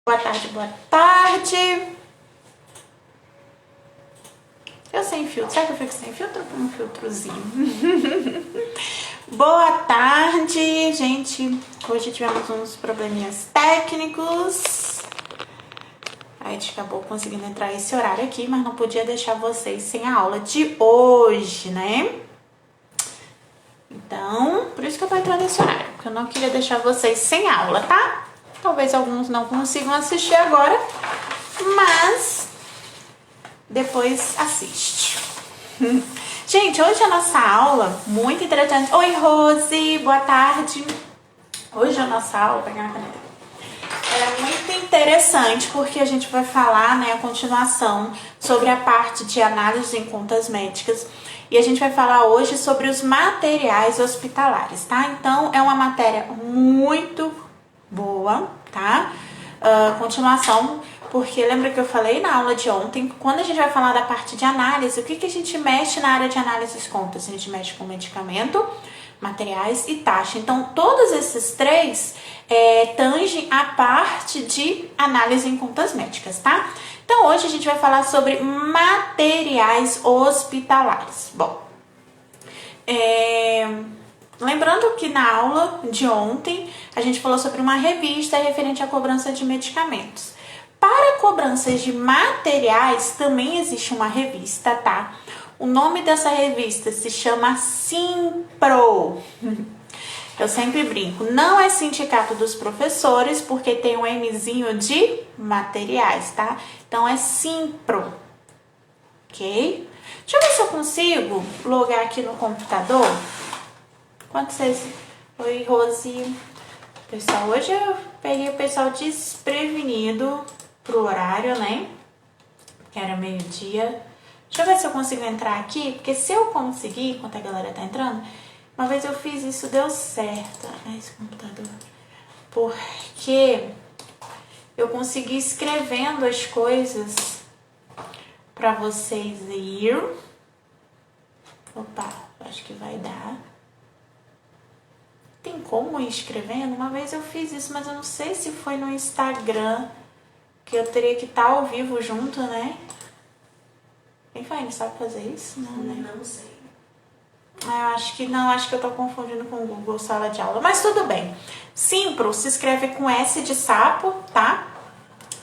Boa tarde, boa tarde. Eu sem filtro. Será que eu fico sem filtro com um filtrozinho? Boa tarde, gente. Hoje tivemos uns probleminhas técnicos. A gente acabou conseguindo entrar esse horário aqui, mas não podia deixar vocês sem a aula de hoje, né? Então, por isso que eu tô entrando nesse horário, porque eu não queria deixar vocês sem aula, tá? Talvez alguns não consigam assistir agora, mas depois assiste. Gente, hoje a nossa aula, muito interessante. Oi, Rose, boa tarde. Hoje a nossa aula, pegar na caneta, é muito interessante porque a gente vai falar, né, a continuação sobre a parte de análise em contas médicas. E a gente vai falar hoje sobre os materiais hospitalares, tá? Então, é uma matéria muito boa, tá? Continuação, porque lembra que eu falei na aula de ontem, quando a gente vai falar da parte de análise, o que a gente mexe na área de análise de contas? A gente mexe com medicamento, materiais e taxa. Então, todos esses três tangem a parte de análise em contas médicas, tá? Então, hoje a gente vai falar sobre materiais hospitalares. Bom, lembrando que na aula de ontem a gente falou sobre uma revista referente à cobrança de medicamentos. Para cobranças de materiais também existe uma revista, tá? O nome dessa revista se chama Simpro. Eu sempre brinco, não é Sindicato dos Professores, porque tem um Mzinho de materiais, tá? Então é Simpro, ok? Deixa eu ver se eu consigo logar aqui no computador. Quanto vocês... Oi, Rose. Pessoal, hoje eu peguei o pessoal desprevenido pro horário, né? Que era meio-dia. Deixa eu ver se eu consigo entrar aqui, porque se eu conseguir, enquanto a galera tá entrando, uma vez eu fiz isso, deu certo. Esse computador. Porque eu consegui escrevendo as coisas pra vocês ir. Opa, acho que vai dar. Tem como ir escrevendo? Uma vez eu fiz isso, mas eu não sei se foi no Instagram, que eu teria que estar ao vivo junto, né? Quem foi? Sabe fazer isso? Não, né? Não sei. Eu acho que não, acho que eu tô confundindo com o Google Sala de Aula, mas tudo bem. Simpro se escreve com S de sapo, tá?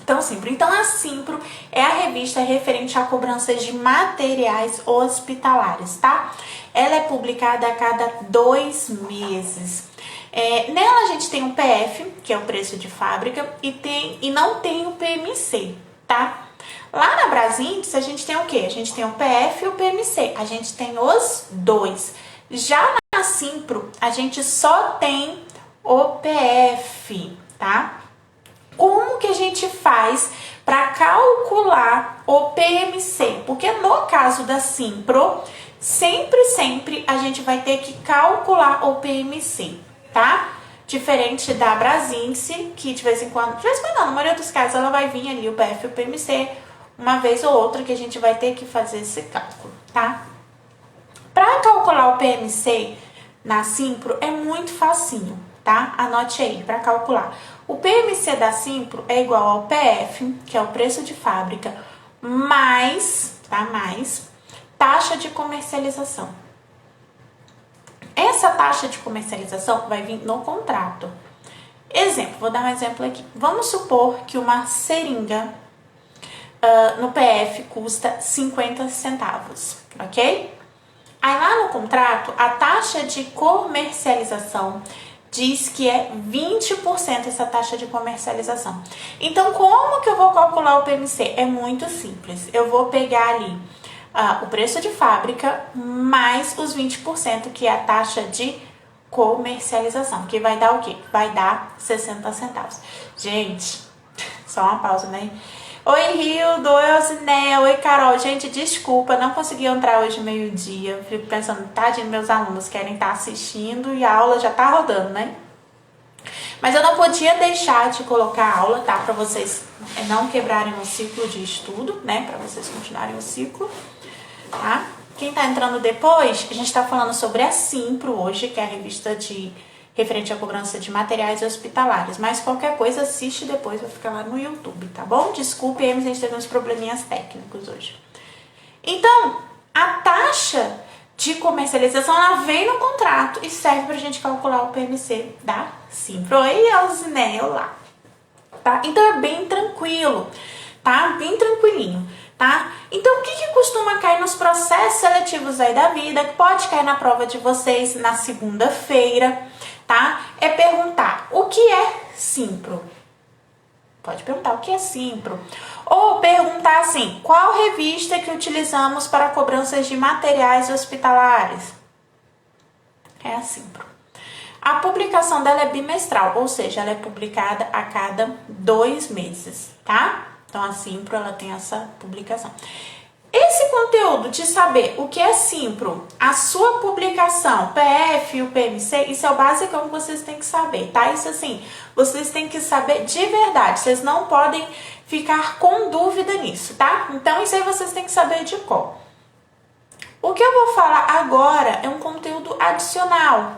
Então, Simpro. Então, a Simpro é a revista referente a cobranças de materiais hospitalares, tá? Ela é publicada a cada 2 meses. Nela a gente tem o PF, que é o preço de fábrica, e não tem o PMC, tá? Lá na Brasíndice a gente tem o quê? A gente tem o PF e o PMC. A gente tem os dois. Já na Simpro, a gente só tem o PF, tá? Como que a gente faz para calcular o PMC? Porque no caso da Simpro, sempre a gente vai ter que calcular o PMC, tá? Diferente da Brasíndice, que de vez em quando não, na maioria dos casos ela vai vir ali o PF e o PMC, uma vez ou outra que a gente vai ter que fazer esse cálculo, tá? Para calcular o PMC na Simpro é muito facinho, tá? Anote aí para calcular. O PMC da Simpro é igual ao PF, que é o preço de fábrica, mais taxa de comercialização. Essa taxa de comercialização vai vir no contrato. Exemplo, vou dar um exemplo aqui. Vamos supor que uma seringa no PF custa 50 centavos, ok? Aí lá no contrato, a taxa de comercialização diz que é 20% essa taxa de comercialização. Então, como que eu vou calcular o PMC? É muito simples. Eu vou pegar ali o preço de fábrica mais os 20%, que é a taxa de comercialização, que vai dar o quê? Vai dar 60 centavos. Gente, só uma pausa, né? Oi, Rildo, oi, Osiné, oi, Carol. Gente, desculpa, não consegui entrar hoje meio-dia. Fico pensando, tadinho, meus alunos querem estar assistindo e a aula já tá rodando, né? Mas eu não podia deixar de colocar a aula, tá? Pra vocês não quebrarem o ciclo de estudo, né? Pra vocês continuarem o ciclo, tá? Quem tá entrando depois, a gente tá falando sobre a Simpro hoje, que é a revista referente à cobrança de materiais hospitalares. Mas qualquer coisa, assiste depois, vai ficar lá no YouTube, tá bom? Desculpe aí, mas a gente teve uns probleminhas técnicos hoje. Então, a taxa de comercialização, ela vem no contrato e serve pra gente calcular o PMC da Simpro. Oi, Alziné, olá. Tá? Então, é bem tranquilo, tá? Bem tranquilinho, tá? Então, o que costuma cair nos processos seletivos aí da vida, que pode cair na prova de vocês na segunda-feira, tá? É perguntar o que é Simpro. Pode perguntar o que é Simpro. Ou perguntar assim, qual revista que utilizamos para cobranças de materiais hospitalares? É a Simpro. A publicação dela é bimestral, ou seja, ela é publicada a cada 2 meses, tá? Então a Simpro, ela tem essa publicação. Esse conteúdo de saber o que é Simpro, a sua publicação, PF e o PMC, isso é o básico que vocês têm que saber, tá? Isso assim, vocês têm que saber de verdade, vocês não podem ficar com dúvida nisso, tá? Então isso aí vocês têm que saber de cor. O que eu vou falar agora é um conteúdo adicional,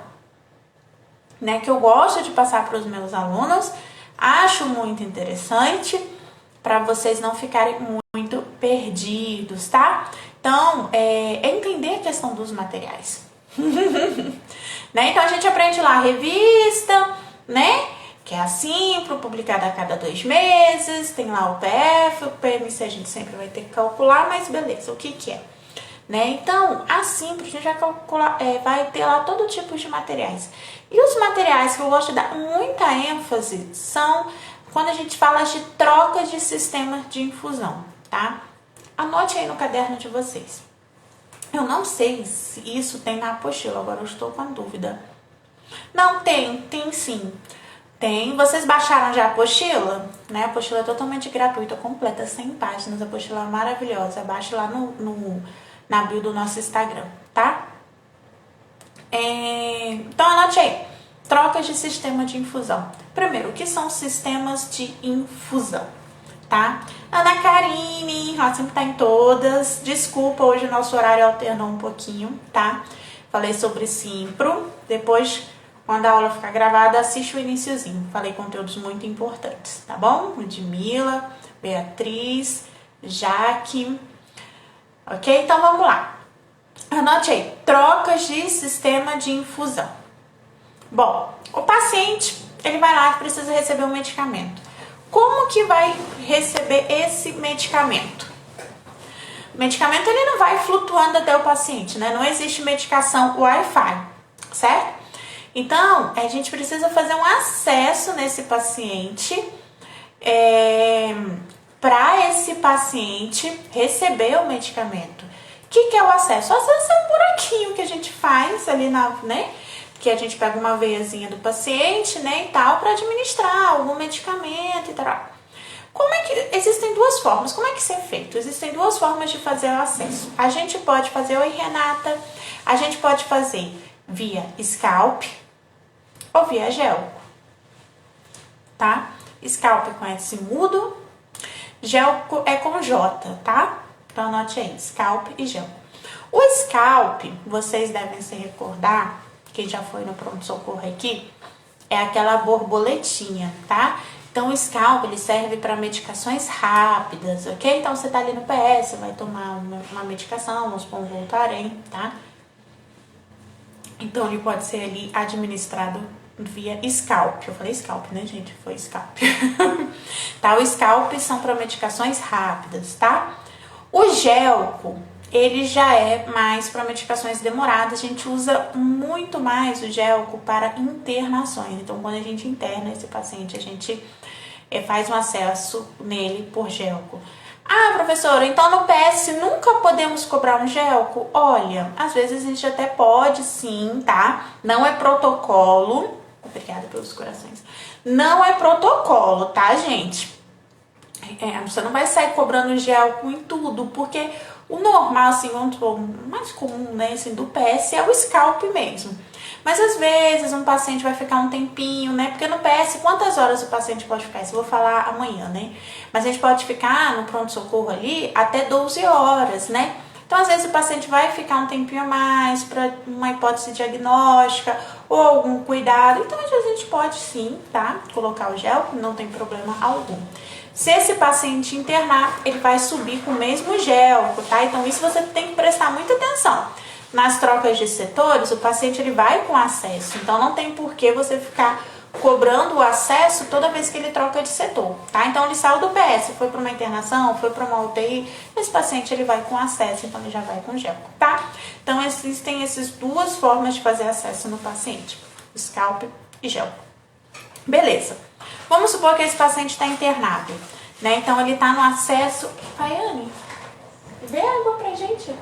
né, que eu gosto de passar para os meus alunos, acho muito interessante, para vocês não ficarem muito perdidos, tá? Então, é entender a questão dos materiais. Né? Então, a gente aprende lá a revista, né? Que é a Simpro, publicada a cada 2 meses, tem lá o PF, o PMC a gente sempre vai ter que calcular, mas beleza, o que é? Né? Então, a Simpro, a gente vai calcular, vai ter lá todo tipo de materiais. E os materiais que eu gosto de dar muita ênfase são quando a gente fala de troca de sistema de infusão, tá? Anote aí no caderno de vocês. Eu não sei se isso tem na apostila, agora eu estou com a dúvida. Não, tem sim. Tem. Vocês baixaram já a apostila? Né? A apostila é totalmente gratuita, completa, 100 páginas, a apostila é maravilhosa. Baixe lá na bio do nosso Instagram, tá? Então anote aí, trocas de sistema de infusão. Primeiro, o que são sistemas de infusão, tá? Ana Karine, ela sempre tá em todas. Desculpa, hoje o nosso horário alternou um pouquinho, tá? Falei sobre Simpro, depois, quando a aula ficar gravada, assiste o iniciozinho. Falei conteúdos muito importantes, tá bom? Ludmila, Beatriz, Jaque. Ok? Então vamos lá. Anote aí, trocas de sistema de infusão. Bom, o paciente, ele vai lá e precisa receber um medicamento. Como que vai receber esse medicamento? O medicamento, ele não vai flutuando até o paciente, né? Não existe medicação Wi-Fi, certo? Então, a gente precisa fazer um acesso nesse paciente, para esse paciente receber o medicamento. O que é o acesso? O acesso é um buraquinho que a gente faz ali né? Que a gente pega uma veiazinha do paciente, né, e tal, para administrar algum medicamento e tal. Existem 2 formas. Como é que isso é feito? Existem 2 formas de fazer o acesso. A gente pode fazer, oi Renata, a gente pode fazer via scalp ou via gelco, tá? Scalp é com S mudo, gelco é com J, tá? Então anote aí, scalp e gelco. O scalp, vocês devem se recordar, quem já foi no pronto-socorro aqui, é aquela borboletinha, tá? Então o scalp, ele serve para medicações rápidas, ok? Então você tá ali no PS, vai tomar uma medicação, vamos supor um Voltaren, tá? Então ele pode ser ali administrado via scalp. Eu falei scalp, né, gente? Foi scalp. Tá? O scalp são para medicações rápidas, tá? O gelco, ele já é mais para medicações demoradas. A gente usa muito mais o gelco para internações. Então, quando a gente interna esse paciente, a gente faz um acesso nele por gelco. Ah, professora, então no PS nunca podemos cobrar um gelco? Olha, às vezes a gente até pode sim, tá? Não é protocolo. Obrigada pelos corações. Não é protocolo, tá, gente? Você não vai sair cobrando gelco em tudo, porque o normal, assim, o mais comum, né, assim, do PS é o scalp mesmo. Mas às vezes um paciente vai ficar um tempinho, né? Porque no PS, quantas horas o paciente pode ficar? Isso eu vou falar amanhã, né? Mas a gente pode ficar no pronto-socorro ali até 12 horas, né? Então, às vezes, o paciente vai ficar um tempinho a mais para uma hipótese diagnóstica, ou algum cuidado, então às vezes a gente pode sim, tá? Colocar o gel, não tem problema algum. Se esse paciente internar, ele vai subir com o mesmo gel, tá? Então isso você tem que prestar muita atenção. Nas trocas de setores, o paciente ele vai com acesso, então não tem por que você ficar cobrando o acesso toda vez que ele troca de setor, tá? Então ele saiu do PS, foi para uma internação, foi para uma UTI, esse paciente ele vai com acesso, então ele já vai com gel, tá? Então existem essas duas formas de fazer acesso no paciente, scalp e gel. Beleza. Vamos supor que esse paciente está internado, né? Então ele está no acesso. Paiane, vê água pra gente.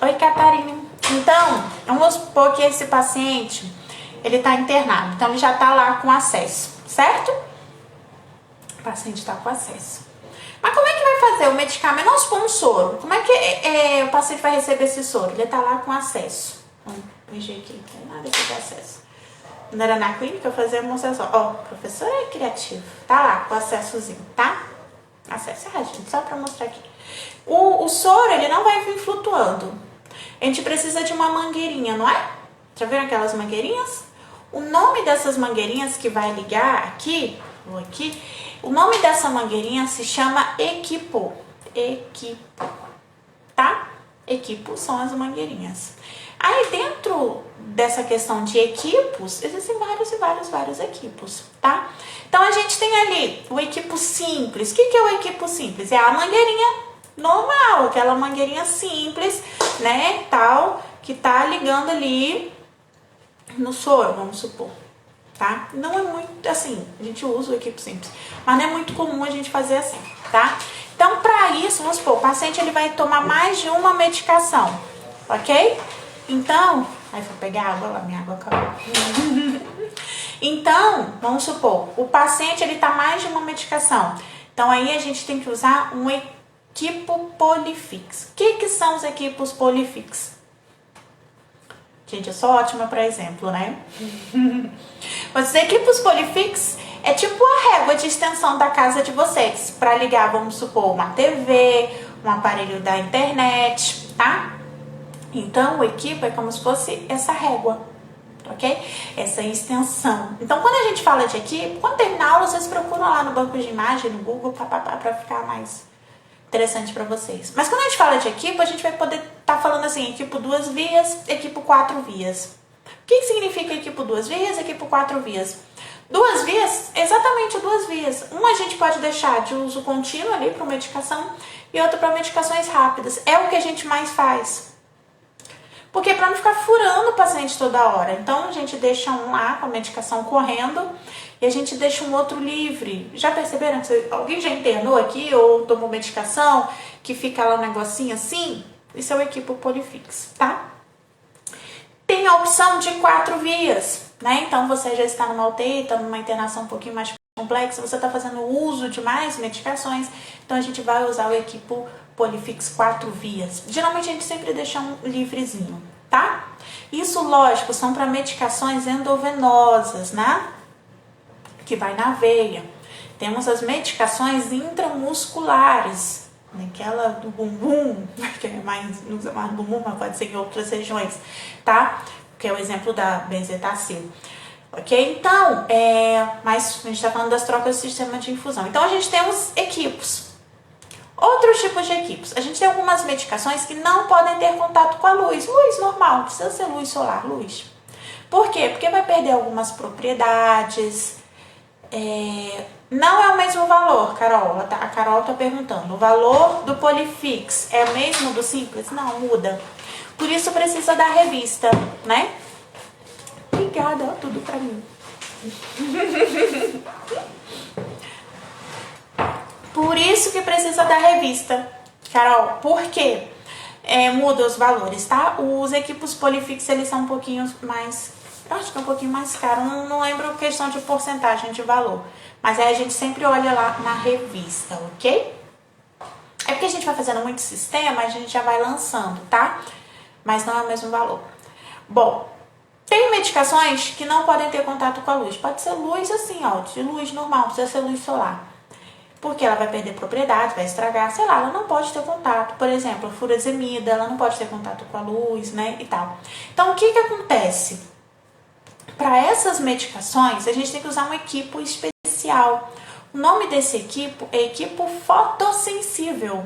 Oi, Catarina. Então, vamos supor que esse paciente, ele está internado. Então, ele já está lá com acesso, certo? O paciente está com acesso. Mas como é que vai fazer o medicamento? Vamos supor um soro. Como é que o paciente vai receber esse soro? Ele está lá com acesso. Vamos mexer aqui, não tem nada aqui de acesso. Quando era na clínica, eu fazia demonstração. Ó, o professor é criativo. Tá lá com acessozinho, tá? Acesso gente, só para mostrar aqui. O soro, ele não vai vir flutuando. A gente precisa de uma mangueirinha, não é? Já viram aquelas mangueirinhas? O nome dessas mangueirinhas que vai ligar aqui, ou aqui, o nome dessa mangueirinha se chama equipo. Equipo, tá? Equipo são as mangueirinhas. Aí dentro dessa questão de equipos, existem vários equipos, tá? Então a gente tem ali o equipo simples. O que é o equipo simples? É a mangueirinha normal, aquela mangueirinha simples, né, tal, que tá ligando ali no soro, vamos supor, tá? Não é muito, assim, a gente usa o equipo simples, mas não é muito comum a gente fazer assim, tá? Então, para isso, vamos supor, o paciente ele vai tomar mais de uma medicação, ok? Então, aí vou pegar água lá, minha água acabou. Então, vamos supor, o paciente ele tá mais de uma medicação, então aí a gente tem que usar um equipo Polifix. O que são os equipos Polifix? Gente, eu sou ótima para exemplo, né? Os equipos Polifix é tipo a régua de extensão da casa de vocês, para ligar, vamos supor, uma TV, um aparelho da internet, tá? Então, o equipo é como se fosse essa régua, ok? Essa extensão. Então, quando a gente fala de equipo, quando terminar a aula, vocês procuram lá no banco de imagem, no Google, para ficar mais interessante para vocês. Mas quando a gente fala de equipo, a gente vai poder estar falando assim, equipo 2 vias, equipo 4 vias. O que significa equipo 2 vias, equipo 4 vias? 2 vias, exatamente 2 vias. Uma a gente pode deixar de uso contínuo ali para medicação e outra para medicações rápidas. É o que a gente mais faz. Porque para não ficar furando o paciente toda hora. Então a gente deixa um lá com a medicação correndo e a gente deixa um outro livre. Já perceberam? Alguém já internou aqui ou tomou medicação que fica lá um negocinho assim? Isso é o equipo Polifix, tá? Tem a opção de 4 vias, né? Então você já está numa UTI, está numa internação um pouquinho mais complexa, você está fazendo uso de mais medicações, então a gente vai usar o equipo Polifix 4 vias. Geralmente a gente sempre deixa um livrezinho, tá? Isso, lógico, são para medicações endovenosas, né? Que vai na veia. Temos as medicações intramusculares, aquela do bumbum, que é mais, não usa mais bumbum, mas pode ser em outras regiões, tá? Que é o exemplo da benzetacil. Ok? Então, mas a gente está falando das trocas do sistema de infusão. Então, a gente tem os equipos. Outros tipos de equipos. A gente tem algumas medicações que não podem ter contato com a luz. Luz normal, não precisa ser luz solar, luz. Por quê? Porque vai perder algumas propriedades. Não é o mesmo valor, Carol. A Carol está perguntando. O valor do Polifix é o mesmo do Simples? Não, muda. Por isso precisa da revista, né? Obrigada, tudo pra mim. Por isso que precisa da revista, Carol. Por quê? Muda os valores, tá? Os equipos Polifix, eles são um pouquinho mais... Eu acho que é um pouquinho mais caro. Não lembro a questão de porcentagem de valor. Mas aí a gente sempre olha lá na revista, ok? É porque a gente vai fazendo muito sistema, a gente já vai lançando, tá? Mas não é o mesmo valor. Bom, tem medicações que não podem ter contato com a luz. Pode ser luz assim, ó, de luz normal, não precisa ser luz solar. porque ela vai perder propriedade, vai estragar, sei lá, ela não pode ter contato. Por exemplo, a furosemida, ela não pode ter contato com a luz, né, e tal. Então, o que acontece? Para essas medicações, a gente tem que usar um equipo especial. O nome desse equipo é equipo fotossensível.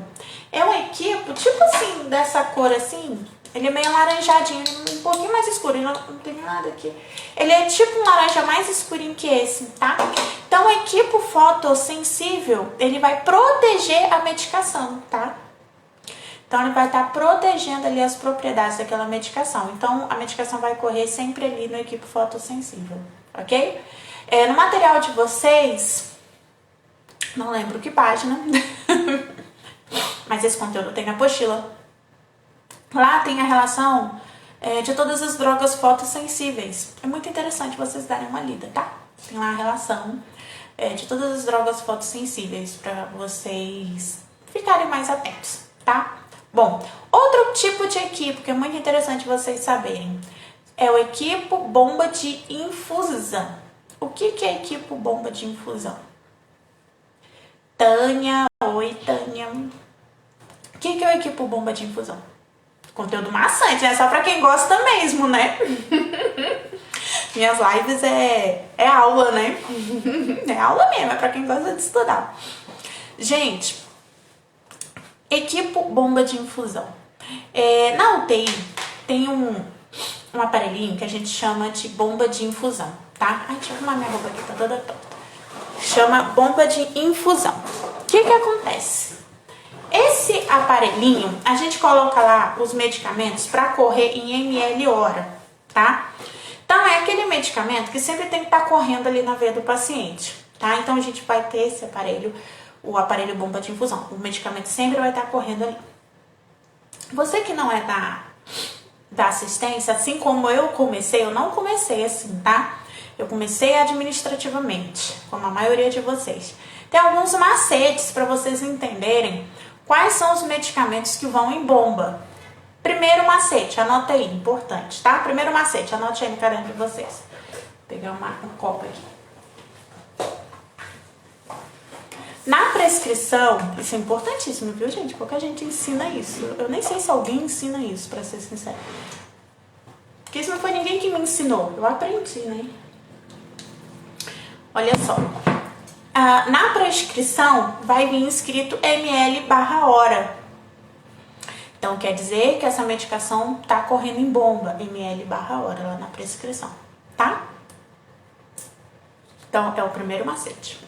É um equipo, tipo assim, dessa cor assim, ele é meio alaranjadinho, um pouquinho mais escuro, não tem nada aqui. Ele é tipo um laranja mais escurinho que esse, tá? Então, o equipo fotossensível, ele vai proteger a medicação, tá? Então, ele vai estar protegendo ali as propriedades daquela medicação. Então, a medicação vai correr sempre ali no equipo fotossensível, ok? No material de vocês, não lembro que página, mas esse conteúdo tem na apostila. Lá tem a relação de todas as drogas fotossensíveis. É muito interessante vocês darem uma lida, tá? Tem lá a relação de todas as drogas fotossensíveis para vocês ficarem mais atentos, tá? Bom, outro tipo de equipo que é muito interessante vocês saberem é o equipo bomba de infusão. O que é equipo bomba de infusão? Tânia, oi Tânia. O que é o equipo bomba de infusão? Conteúdo maçante, né? Só pra quem gosta mesmo, né? Minhas lives é aula, né? É aula mesmo, é pra quem gosta de estudar. Gente, equipo bomba de infusão. Na UTI tem um aparelhinho que a gente chama de bomba de infusão, tá? Ai, deixa eu arrumar minha roupa aqui, tá toda torta. Chama bomba de infusão. O que acontece? Esse aparelhinho, a gente coloca lá os medicamentos para correr em ml hora, tá? Então, é aquele medicamento que sempre tem que estar correndo ali na veia do paciente, tá? Então, a gente vai ter esse aparelho, o aparelho bomba de infusão. O medicamento sempre vai estar correndo ali. Você que não é da assistência, assim como eu não comecei assim, tá? Eu comecei administrativamente, como a maioria de vocês. Tem alguns macetes para vocês entenderem quais são os medicamentos que vão em bomba. Primeiro macete, anota aí, importante, tá? Primeiro macete, anote aí no caderno de vocês. Vou pegar um copo aqui. Na prescrição, isso é importantíssimo, viu, gente? Pouca gente ensina isso. Eu nem sei se alguém ensina isso, pra ser sincero. Porque isso não foi ninguém que me ensinou. Eu aprendi, né? Olha só. Na prescrição vai vir escrito ml/hora. Então, quer dizer que essa medicação está correndo em bomba, ml/hora, lá na prescrição, tá? Então, é o primeiro macete.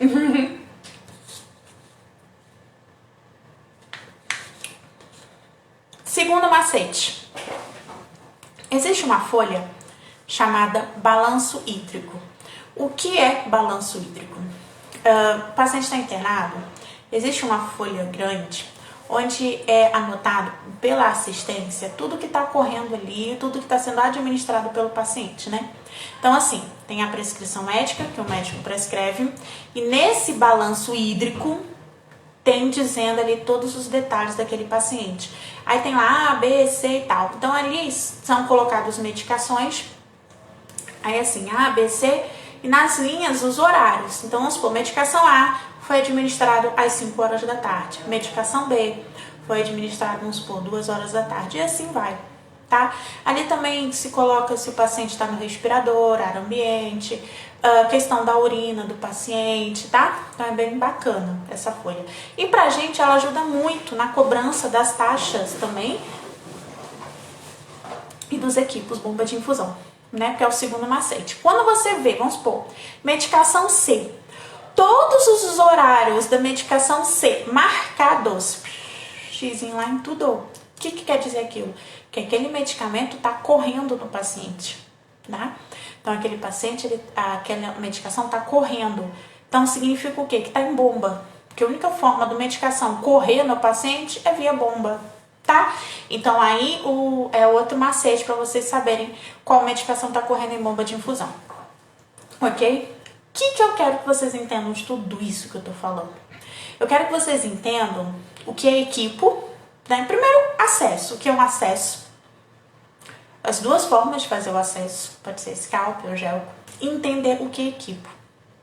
Segundo macete. Existe uma folha chamada balanço hídrico. O que é balanço hídrico? O paciente está internado, existe uma folha grande onde é anotado pela assistência tudo que está ocorrendo ali, tudo que está sendo administrado pelo paciente, né? Então, assim, tem a prescrição médica, que o médico prescreve, e nesse balanço hídrico tem dizendo ali todos os detalhes daquele paciente. Aí tem lá A, B, C e tal. Então, ali são colocadas medicações, aí assim, A, B, C, e nas linhas os horários. Então, vamos supor, medicação A foi administrado às 5 horas da tarde. Medicação B foi administrado, vamos supor, 2 horas da tarde. E assim vai, tá? Ali também se coloca se o paciente está no respirador, ar ambiente, questão da urina do paciente, tá? Então é bem bacana essa folha. E pra gente ela ajuda muito na cobrança das taxas também e dos equipos bomba de infusão, né? Que é o segundo macete. Quando você vê, vamos supor, medicação C, todos os horários da medicação C marcados, xizinho lá em tudo. O que quer dizer aquilo? Que aquele medicamento está correndo no paciente, tá? Então, aquele paciente, aquela medicação está correndo. Então, significa o quê? Que está em bomba. Porque a única forma da medicação correr no paciente é via bomba, tá? Então, aí é outro macete para vocês saberem qual medicação está correndo em bomba de infusão. Ok? O que eu quero que vocês entendam de tudo isso que eu tô falando? Eu quero que vocês entendam o que é equipo, né? Primeiro, acesso. O que é um acesso? As duas formas de fazer o acesso, pode ser scalp ou gel. Entender o que é equipo,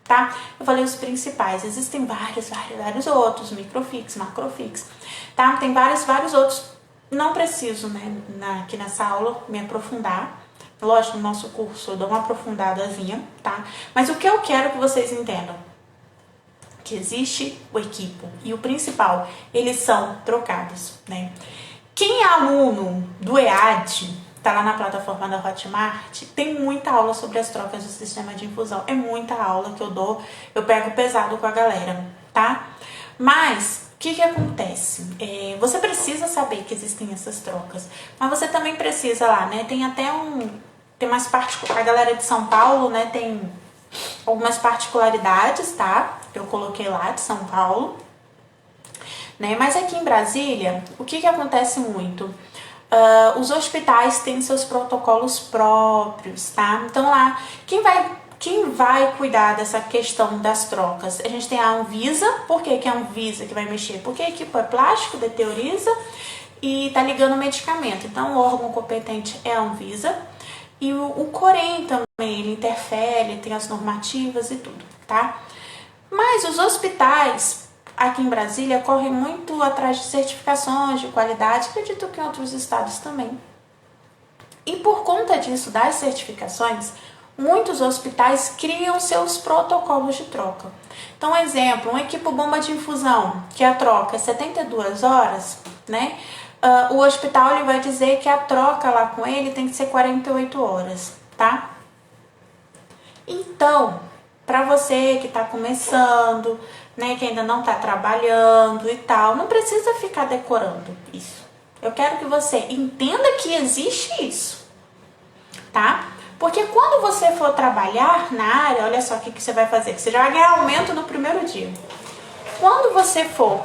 tá? Eu falei os principais, existem vários outros, microfix, macrofix, tá? Tem vários outros, não preciso, né, aqui nessa aula me aprofundar. Lógico, no nosso curso eu dou uma aprofundadazinha, tá? Mas o que eu quero que vocês entendam, que existe o equipo e o principal, eles são trocados, né? Quem é aluno do EAD, tá lá na plataforma da Hotmart, tem muita aula sobre as trocas do sistema de infusão. É muita aula que eu dou, eu pego pesado com a galera, tá? Mas o que acontece? Você precisa saber que existem essas trocas, mas você também precisa lá, né? Tem até tem umas a galera de São Paulo, né? Tem algumas particularidades, tá? Eu coloquei lá de São Paulo, né? Mas aqui em Brasília, o que acontece muito? Os hospitais têm seus protocolos próprios, tá? Então lá, quem vai cuidar dessa questão das trocas? A gente tem a Anvisa. Por que é a Anvisa que vai mexer? Porque a equipe é plástico, deteoriza e tá ligando o medicamento. Então o órgão competente é a Anvisa. E o Corém também, ele interfere, tem as normativas e tudo, tá? Mas os hospitais aqui em Brasília correm muito atrás de certificações de qualidade, acredito que em outros estados também. E por conta disso, das certificações, muitos hospitais criam seus protocolos de troca. Então, exemplo, um equipo bomba de infusão, que a troca é 72 horas, né? O hospital ele vai dizer que a troca lá com ele tem que ser 48 horas, tá? Então, para você que está começando, né, que ainda não está trabalhando e tal, não precisa ficar decorando isso. Eu quero que você entenda que existe isso, tá? Porque quando você for trabalhar na área, olha só o que você vai fazer, que você já vai ganhar aumento no primeiro dia. Quando você for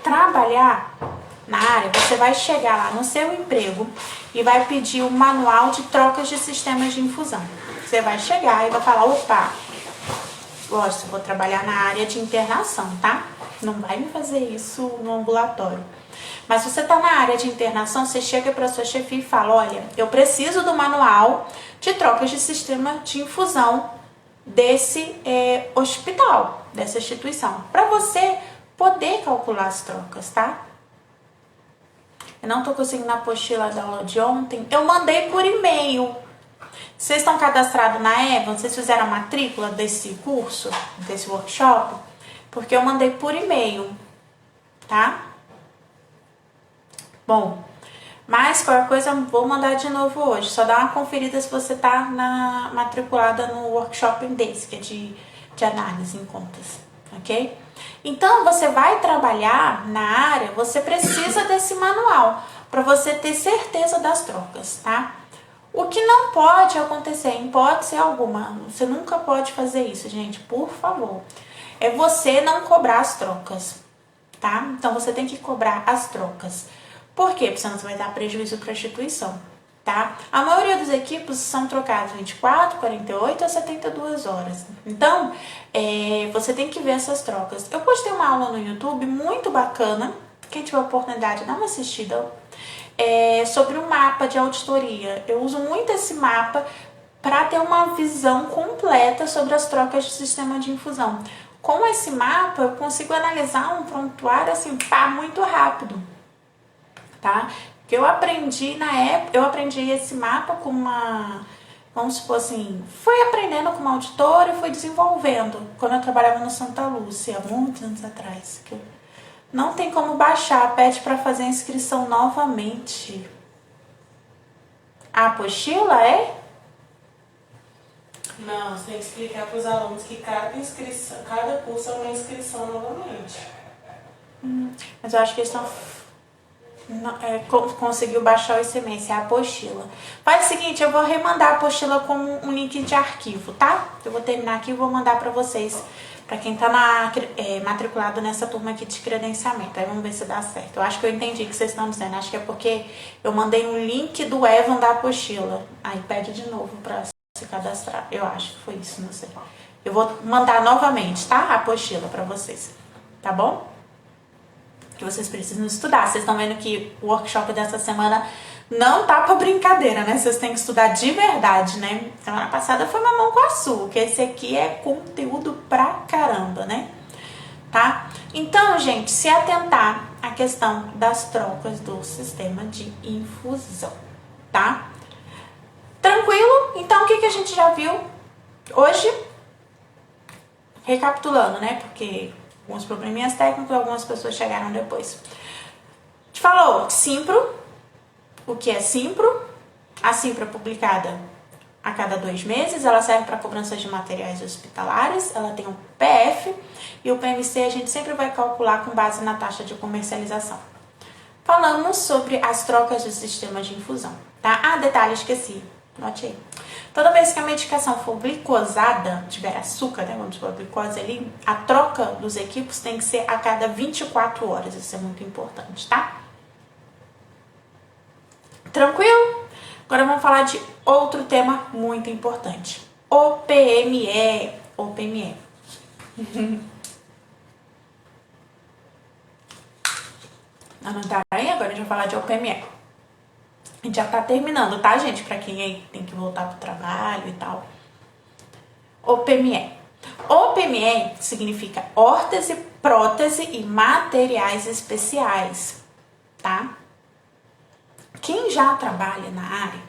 trabalhar na área, você vai chegar lá no seu emprego e vai pedir um manual de trocas de sistemas de infusão. Você vai chegar e vai falar, opa, lógico, eu vou trabalhar na área de internação, tá? Não vai me fazer isso no ambulatório. Mas você tá na área de internação, você chega para sua chefia e fala, olha, eu preciso do manual de trocas de sistema de infusão desse hospital, dessa instituição, para você poder calcular as trocas, tá? Eu não tô conseguindo a apostila da aula de ontem, eu mandei por e-mail. Vocês estão cadastrados na Evan? Vocês fizeram a matrícula desse curso, desse workshop? Porque eu mandei por e-mail, tá? Bom, mas qualquer coisa eu vou mandar de novo hoje. Só dá uma conferida se você tá matriculada no workshop desse, que é de análise em contas, ok? Então, você vai trabalhar na área, você precisa desse manual para você ter certeza das trocas, tá? O que não pode acontecer, em hipótese alguma, você nunca pode fazer isso, gente, por favor, é você não cobrar as trocas, tá? Então, você tem que cobrar as trocas. Por quê? Porque senão você vai dar prejuízo para a instituição, tá? A maioria dos equipos são trocados 24, 48 a 72 horas. Então, você tem que ver essas trocas. Eu postei uma aula no YouTube muito bacana, quem tiver oportunidade, dá uma assistida, sobre um mapa de auditoria. Eu uso muito esse mapa para ter uma visão completa sobre as trocas de sistema de infusão. Com esse mapa, eu consigo analisar um prontuário assim, muito rápido, tá? Que eu aprendi na época, eu aprendi esse mapa com vamos supor assim, fui aprendendo com uma auditora e fui desenvolvendo quando eu trabalhava no Santa Lúcia, há muitos anos atrás. Não tem como baixar, pede para fazer a inscrição novamente. A apostila é? Não, você tem que explicar para os alunos que cada curso é uma inscrição novamente. Mas eu acho que eles estão... conseguiu baixar o SMS, é a apostila. Faz o seguinte, eu vou remandar a apostila com um link de arquivo, tá? Eu vou terminar aqui e vou mandar para vocês, para quem tá matriculado nessa turma aqui de credenciamento. Aí vamos ver se dá certo. Eu acho que eu entendi o que vocês estão dizendo. Acho que é porque eu mandei um link do Evan da apostila. Aí pede de novo para se cadastrar. Eu acho que foi isso, não sei. Eu vou mandar novamente, tá? A apostila para vocês, tá bom? Que vocês precisam estudar. Vocês estão vendo que o workshop dessa semana Não tá pra brincadeira, né? Vocês têm que estudar de verdade, né? Semana passada foi mamão com açúcar. Esse aqui é conteúdo pra caramba, né? Tá? Então, gente, se atentar à questão das trocas do sistema de infusão, tá? Tranquilo? Então, o que a gente já viu hoje? Recapitulando, né? Porque alguns probleminhas técnicos, algumas pessoas chegaram depois. A gente falou Simpro. O que é Simpro? A Simpro é publicada a cada 2 meses, ela serve para cobrança de materiais hospitalares, ela tem um PF e o PMC a gente sempre vai calcular com base na taxa de comercialização. Falamos sobre as trocas do sistema de infusão, tá? Ah, detalhe, esqueci, note aí. Toda vez que a medicação for glicosada, tiver açúcar, né, vamos supor, glicose ali, a troca dos equipos tem que ser a cada 24 horas, isso é muito importante, tá? Tranquilo? Agora vamos falar de outro tema muito importante. OPME. OPME. Anotaram aí? Agora a gente vai falar de OPME. A gente já tá terminando, tá, gente? Pra quem aí tem que voltar pro trabalho e tal. OPME. OPME significa órtese, prótese e materiais especiais, tá? Quem já trabalha na área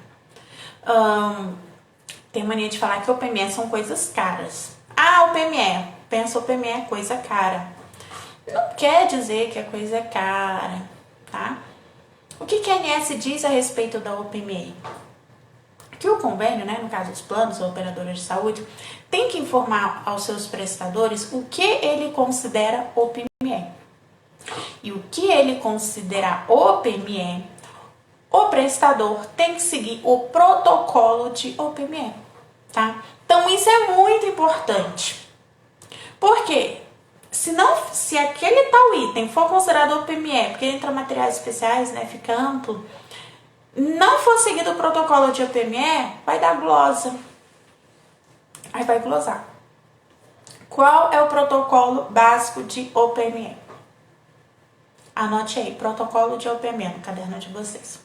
tem mania de falar que OPME são coisas caras. Ah, OPME, pensa OPME é coisa cara. Não quer dizer que a coisa é cara, tá? O que a ANS diz a respeito da OPME? Que o convênio, né, no caso os planos ou operadoras de saúde, tem que informar aos seus prestadores o que ele considera OPME. E o que ele considera OPME, o prestador tem que seguir o protocolo de OPME, tá? Então isso é muito importante. Por quê? Se aquele tal item for considerado OPME, porque entra materiais especiais, né, fica amplo, não for seguido o protocolo de OPME, vai dar glosa. Aí vai glosar. Qual é o protocolo básico de OPME? Anote aí, protocolo de OPME no caderno de vocês.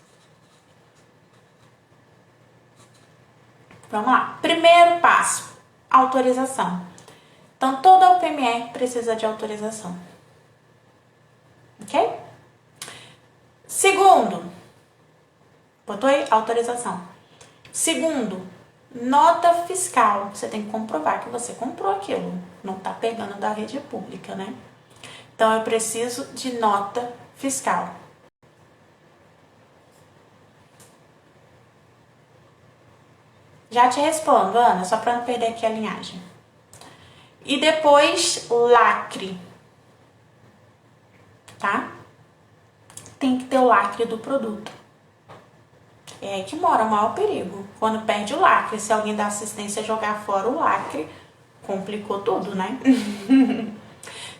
Vamos lá. Primeiro passo, autorização. Então, toda OPME precisa de autorização. Ok? Segundo, botou aí? Autorização. Segundo, nota fiscal. Você tem que comprovar que você comprou aquilo. Não tá pegando da rede pública, né? Então, eu preciso de nota fiscal. Já te respondo, Ana, só para não perder aqui a linhagem. E depois, lacre. Tá? Tem que ter o lacre do produto. É aí que mora o maior perigo. Quando perde o lacre, se alguém da assistência jogar fora o lacre, complicou tudo, né?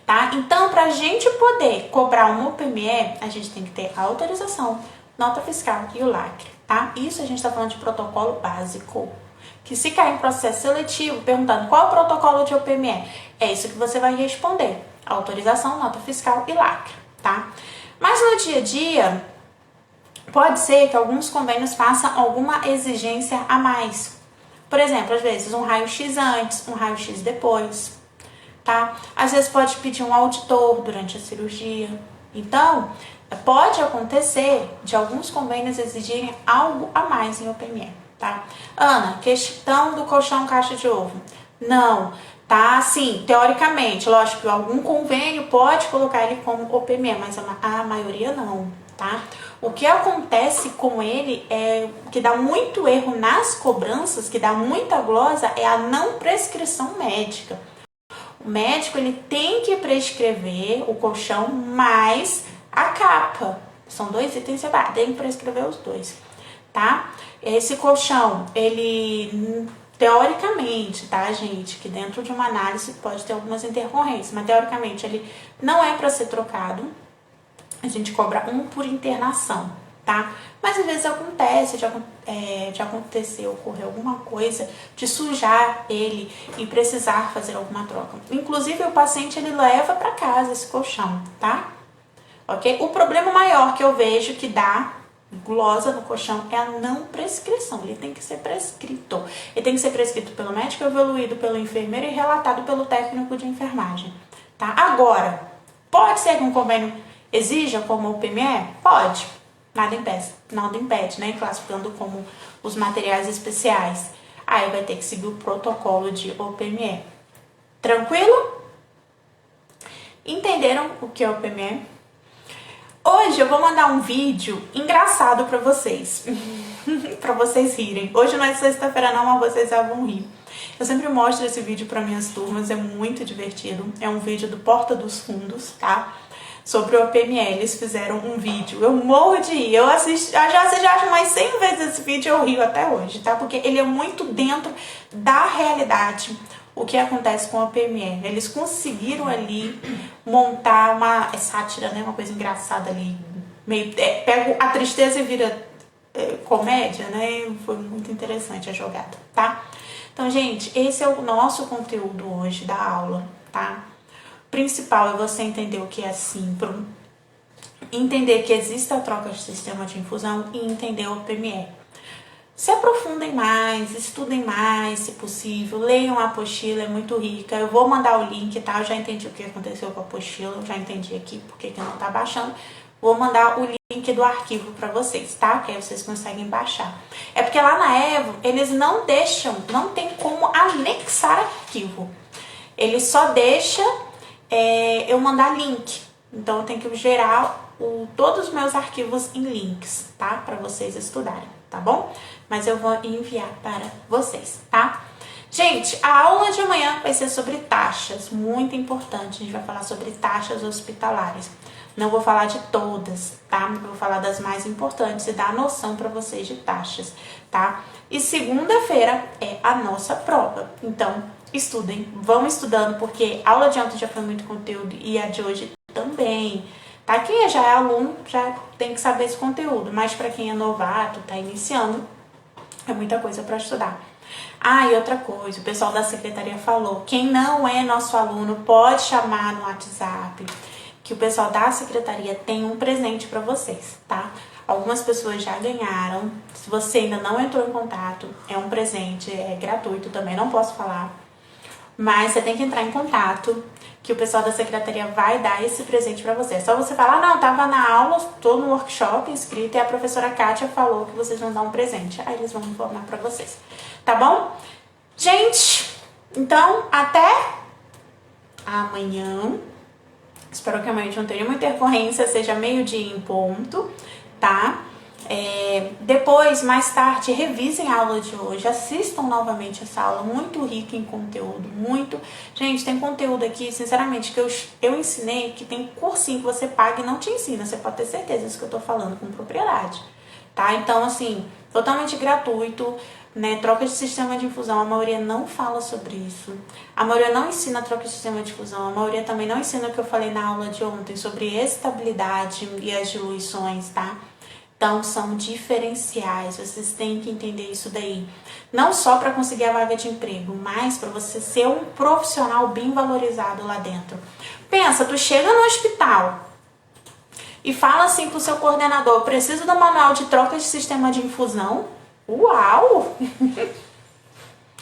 Tá? Então, pra gente poder cobrar uma OPME, a gente tem que ter a autorização, nota fiscal e o lacre, tá? Isso a gente tá falando de protocolo básico. Que se cair em processo seletivo, perguntando qual é o protocolo de OPME, é isso que você vai responder. Autorização, nota fiscal e lacre, tá? Mas no dia a dia, pode ser que alguns convênios façam alguma exigência a mais. Por exemplo, às vezes um raio-x antes, um raio-x depois, tá? Às vezes pode pedir um auditor durante a cirurgia. Então, pode acontecer de alguns convênios exigirem algo a mais em OPME, tá? Ana, questão do colchão caixa de ovo. Não, tá? Sim, teoricamente, lógico que algum convênio pode colocar ele como OPME, mas a maioria não, tá? O que acontece com ele é que dá muito erro nas cobranças, que dá muita glosa, é a não prescrição médica. O médico, ele tem que prescrever o colchão mais a capa. São 2 itens separados, tem que prescrever os 2, tá? Esse colchão, ele, teoricamente, tá, gente? Que dentro de uma análise pode ter algumas intercorrências, mas teoricamente ele não é para ser trocado. A gente cobra 1 por internação, tá? Mas às vezes acontece de acontecer, ocorrer alguma coisa, de sujar ele e precisar fazer alguma troca. Inclusive o paciente, ele leva para casa esse colchão, tá? Ok? O problema maior que eu vejo que dá gulosa no colchão é a não prescrição. Ele tem que ser prescrito. Ele tem que ser prescrito pelo médico, evoluído pelo enfermeiro e relatado pelo técnico de enfermagem. Tá? Agora, pode ser que um convênio exija como o PME? Pode. Nada impede, né? Classificando como os materiais especiais. Aí vai ter que seguir o protocolo de OPME. Tranquilo? Entenderam o que é OPME? Hoje eu vou mandar um vídeo engraçado pra vocês. Pra vocês rirem. Hoje não é sexta-feira não, mas vocês já vão rir. Eu sempre mostro esse vídeo para minhas turmas, é muito divertido. É um vídeo do Porta dos Fundos, tá? Sobre o OPME, eles fizeram um vídeo. Eu morro de rir. Eu assisti, já assisti mais 100 vezes esse vídeo e eu rio até hoje, tá? Porque ele é muito dentro da realidade, o que acontece com o OPME. Eles conseguiram ali montar uma sátira, né? Uma coisa engraçada ali. Meio, pega a tristeza e vira comédia, né? Foi muito interessante a jogada, tá? Então, gente, esse é o nosso conteúdo hoje da aula, tá? O principal é você entender o que é Simpro, entender que existe a troca de sistema de infusão e entender o PME. Se aprofundem mais, estudem mais, se possível, leiam a apostila, é muito rica. Eu vou mandar o link, tá? Eu já entendi o que aconteceu com a apostila, eu já entendi aqui porque que não tá baixando. Vou mandar o link do arquivo para vocês, tá? Que aí vocês conseguem baixar. É porque lá na Evo, eles não deixam, não tem como anexar arquivo. Ele só deixa eu mandar link. Então eu tenho que gerar todos os meus arquivos em links, tá? Para vocês estudarem, tá bom? Mas eu vou enviar para vocês, tá? Gente, a aula de amanhã vai ser sobre taxas, muito importante. A gente vai falar sobre taxas hospitalares. Não vou falar de todas, tá? Eu vou falar das mais importantes e dar noção para vocês de taxas, tá? E segunda-feira é a nossa prova. Então, estudem, vão estudando, porque a aula de ontem já foi muito conteúdo e a de hoje também, tá? Quem já é aluno já tem que saber esse conteúdo, mas para quem é novato, tá iniciando, é muita coisa para estudar. Ah, e outra coisa, o pessoal da secretaria falou, quem não é nosso aluno pode chamar no WhatsApp, que o pessoal da secretaria tem um presente para vocês, tá? Algumas pessoas já ganharam, se você ainda não entrou em contato, é um presente, é gratuito também, não posso falar, mas você tem que entrar em contato, que o pessoal da secretaria vai dar esse presente para você. É só você falar, não, tava na aula, tô no workshop inscrito e a professora Kátia falou que vocês vão dar um presente. Aí eles vão informar para vocês, tá bom? Gente, então até amanhã. Espero que amanhã não tenha muita intercorrência, seja meio-dia em ponto, tá? Depois, mais tarde, revisem a aula de hoje, assistam novamente essa aula, muito rica em conteúdo, muito... Gente, tem conteúdo aqui, sinceramente, que eu ensinei, que tem cursinho que você paga e não te ensina, você pode ter certeza disso que eu tô falando com propriedade, tá? Então, assim, totalmente gratuito, né? Troca de sistema de infusão, a maioria não fala sobre isso, a maioria não ensina a troca de sistema de infusão, a maioria também não ensina o que eu falei na aula de ontem sobre estabilidade e as diluições, tá? Então, são diferenciais, vocês têm que entender isso daí. Não só para conseguir a vaga de emprego, mas para você ser um profissional bem valorizado lá dentro. Pensa, tu chega no hospital e fala assim pro seu coordenador, preciso do manual de troca de sistema de infusão. Uau!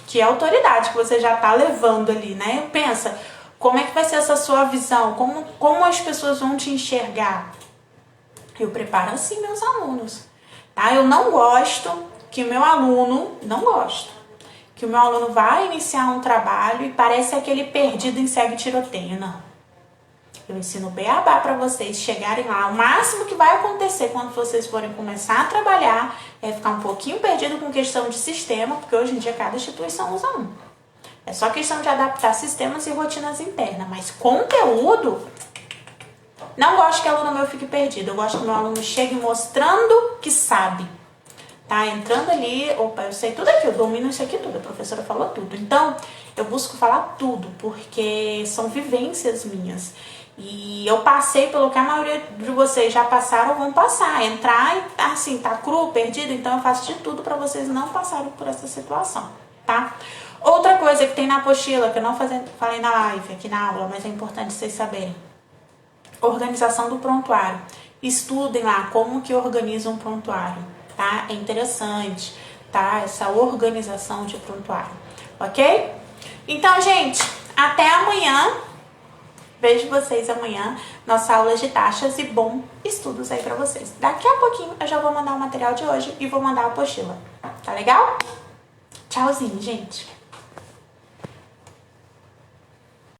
Que autoridade que você já tá levando ali, né? Pensa, como é que vai ser essa sua visão? Como as pessoas vão te enxergar? Eu preparo assim meus alunos, tá? Eu não gosto que o meu aluno, que o meu aluno vai iniciar um trabalho e parece aquele perdido em segue tiroteio, não. Eu ensino beabá para vocês chegarem lá. O máximo que vai acontecer quando vocês forem começar a trabalhar é ficar um pouquinho perdido com questão de sistema, porque hoje em dia cada instituição usa um. É só questão de adaptar sistemas e rotinas internas, mas conteúdo... Não gosto que o aluno meu fique perdido, eu gosto que o meu aluno chegue mostrando que sabe. Tá? Entrando ali, opa, eu sei tudo aqui, eu domino isso aqui tudo, a professora falou tudo. Então, eu busco falar tudo, porque são vivências minhas. E eu passei pelo que a maioria de vocês já passaram ou vão passar. Entrar e assim, tá cru, perdido, então eu faço de tudo para vocês não passarem por essa situação, tá? Outra coisa que tem na apostila, que eu não falei na live, aqui na aula, mas é importante vocês saberem. Organização do prontuário. estudem lá como que organiza um prontuário, tá? É interessante, tá? Essa organização de prontuário, ok? Então, gente, até amanhã. Vejo vocês amanhã, nossa aula de taxas, e bom estudos aí pra vocês. Daqui a pouquinho eu já vou mandar o material de hoje e vou mandar a apostila. Tá legal? Tchauzinho, gente.